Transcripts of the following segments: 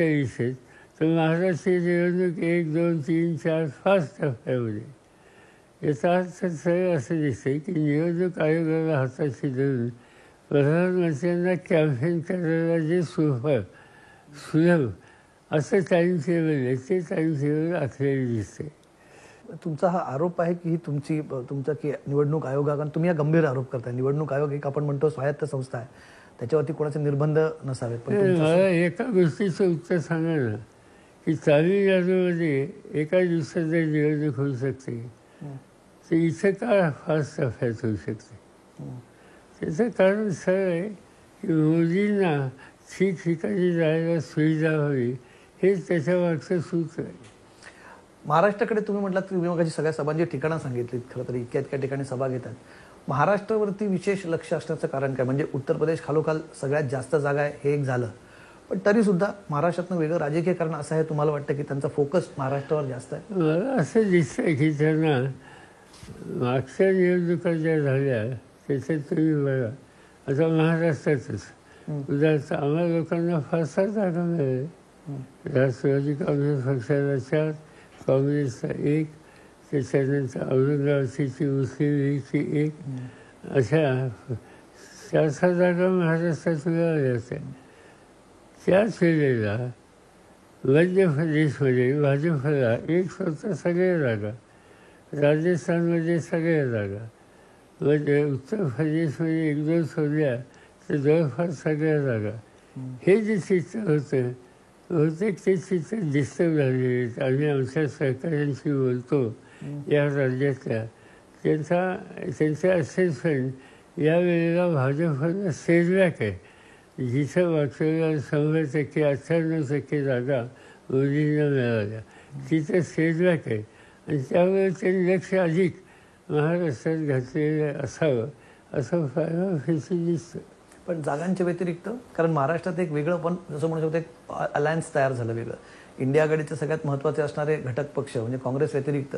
विषय तर महाराष्ट्राची निवडणूक 1, 2, 3, 4 5 टप्प्यामध्ये. याचा अर्थ सरळ असं दिसतंय की निवडणूक आयोगाला हाताशी धरून प्रधानमंत्र्यांना कॅम्पेन करायला जे सुलभ असं टाईम टेबल आहे ते टाईम टेबल आखलेलं दिसतंय. तुमचा हा आरोप आहे की ही तुमचा की निवडणूक आयोग, कारण तुम्ही हा गंभीर आरोप करताय, निवडणूक आयोग एक आपण म्हणतो स्वायत्त संस्था आहे, त्याच्यावरती कोणाचे निर्बंध नसावेत. पण मला एका गोष्टीचं उत्तर सांगा ना की तामिळनाडूमध्ये एका दिवसात जर निवडणूक होऊ शकते तर इथं का 5 टप्प्यात होऊ शकते? त्याचं कारण सरळ आहे की मोदींना ठिकठिकाणी जायला सुविधा व्हावी हेच त्याच्या मागचं सूत्र आहे. महाराष्ट्राकडे तुम्ही म्हटलात की तुम्ही मगाशी सगळ्या सभांची ठिकाणं सांगितलीत, खरं तर इतक्या ठिकाणी सभा घेतात. महाराष्ट्रावरती विशेष लक्ष असण्याचं कारण काय? म्हणजे उत्तर प्रदेश खालोखाल सगळ्यात जास्त जागा आहे हे एक झालं, पण तरीसुद्धा महाराष्ट्रातनं वेगळं राजकीय कारण असं आहे तुम्हाला वाटतं की त्यांचा फोकस महाराष्ट्रावर जास्त आहे? मला असं दिसतंय की त्यांना मागच्या निवडणुका ज्या झाल्या त्याच्यात तुम्ही बघा, आता महाराष्ट्रातच उदाहरणार्थ आम्हा लोकांना 5-6 जागा मिळाल्या. राष्ट्रवादी काँग्रेस पक्षाला 4, काँग्रेसचा 1, त्याच्यानंतर औरंगाबादची मुस्लिम लीगची 1, अशा 4-6 जागा महाराष्ट्रात मिळाल्या होत्या. त्याच वेळेला मध्य प्रदेशमध्ये भाजपला 1 सोडता सगळ्या जागा, राजस्थानमध्ये सगळ्या जागा, म्हणजे उत्तर प्रदेशमध्ये 1-2 सोडल्या तर जवळपास सगळ्या जागा. हे जे चित्र होतं बहुतेक ते चित्र डिस्टर्ब झालेले आहेत. आम्ही आमच्या सहकाऱ्यांशी बोलतो या राज्यातल्या, त्यांचा असेसमेंट यावेळेला भाजपला सेटबॅक आहे. जिथं मागच्या 100% 98% जागा मोदींना मिळाल्या तिथं सेटबॅक आहे आणि त्यामुळे त्यांनी लक्ष अधिक महाराष्ट्रात घातलेलं असावं असं फायदा दिसतं. पण जागांच्या व्यतिरिक्त, कारण महाराष्ट्रात एक वेगळं, पण जसं म्हणू शकतो एक अलायन्स तयार झालं वेगळं. इंडिया आघाडीचे सगळ्यात महत्त्वाचे असणारे घटक पक्ष म्हणजे काँग्रेस व्यतिरिक्त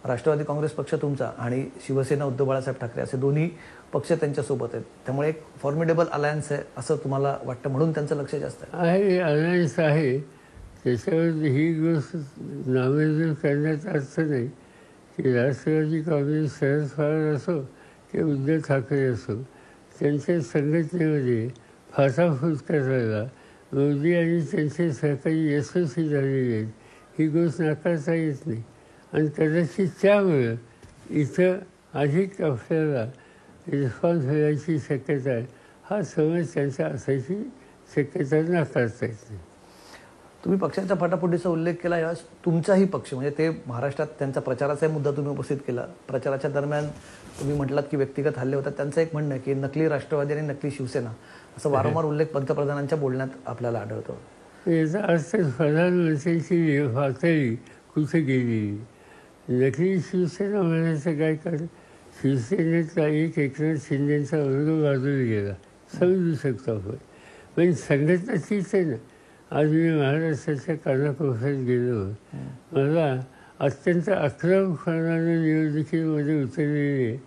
राष्ट्रवादी काँग्रेस पक्ष तुमचा आणि शिवसेना उद्धव बाळासाहेब ठाकरे असे दोन्ही पक्ष त्यांच्यासोबत आहेत. त्यामुळे एक फॉर्मिडेबल अलायन्स आहे असं तुम्हाला वाटतं, म्हणून त्यांचं लक्ष जास्त आहे. अलायन्स आहे, त्याच्यावर ही गोष्ट नामंजूर करण्याचा अर्थ नाही की राष्ट्रवादी काँग्रेस शरद पवार असो की उद्धव ठाकरे असो त्यांच्या संघटनेमध्ये फाटाफूट करायला मोदी आणि त्यांचे सहकारी यशस्वी झालेले आहेत ही गोष्ट नाकारता येत नाही. आणि कदाचित त्यामुळं इथं अधिक आपल्याला रिस्पॉन्स मिळायची शक्यता आहे, हा समज त्यांचा असायची शक्यता नाकारता येत नाही. तुम्ही पक्षांच्या फाटाफुटीचा उल्लेख केला. यावेळेस तुमचाही पक्ष म्हणजे ते महाराष्ट्रात त्यांचा प्रचाराचाही मुद्दा तुम्ही उपस्थित केला. प्रचाराच्या दरम्यान तुम्ही म्हटलात की व्यक्तिगत हल्ले होतात. त्यांचं एक म्हणणं आहे की नकली राष्ट्रवादी आणि नकली शिवसेना असं वारंवार उल्लेख पंतप्रधानांच्या बोलण्यात आपल्याला आढळतो. याचा अर्थ प्रधानमंत्र्यांची पातळी कुठे गेली? नकली शिवसेना म्हणायचं काय? कारण शिवसेनेचा एकनाथ शिंदेचा वर्ग बाजूला गेला समजू शकतो आपण, पण संघटना तीच आहे ना. आज मी महाराष्ट्राच्या कानाकोपऱ्यात गेलो, मला अत्यंत आक्रमकपणानं निवडणुकीमध्ये उतरलेले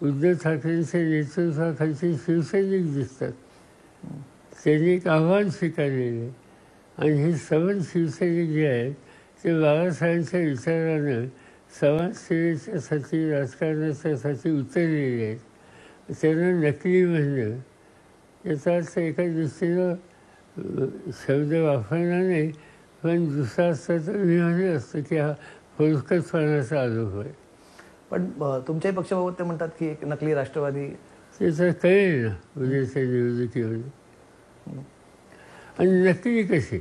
उद्धव ठाकरेंच्या नेतृत्वाखालचे शिवसैनिक दिसतात. त्यांनी एक आव्हान स्वीकारलेले आणि हे सर्व शिवसैनिक जे आहेत ते बाळासाहेबांच्या विचारानं समाजसेवेच्यासाठी राजकारणाच्यासाठी उतरलेले आहेत. त्यांना नकली म्हणणं याचा अर्थ एका दृष्टीनं शब्द वापरणार नाही, पण दुसरा असतं तर मी म्हणलं असतं की हा फोलकटपणाचा आरोप आहे. पण तुमच्याही पक्षाबाबत ते म्हणतात की एक नकली राष्ट्रवादी त्याचं कळेल ना उद्याच्या निवडणुकीमध्ये. आणि नकली कशी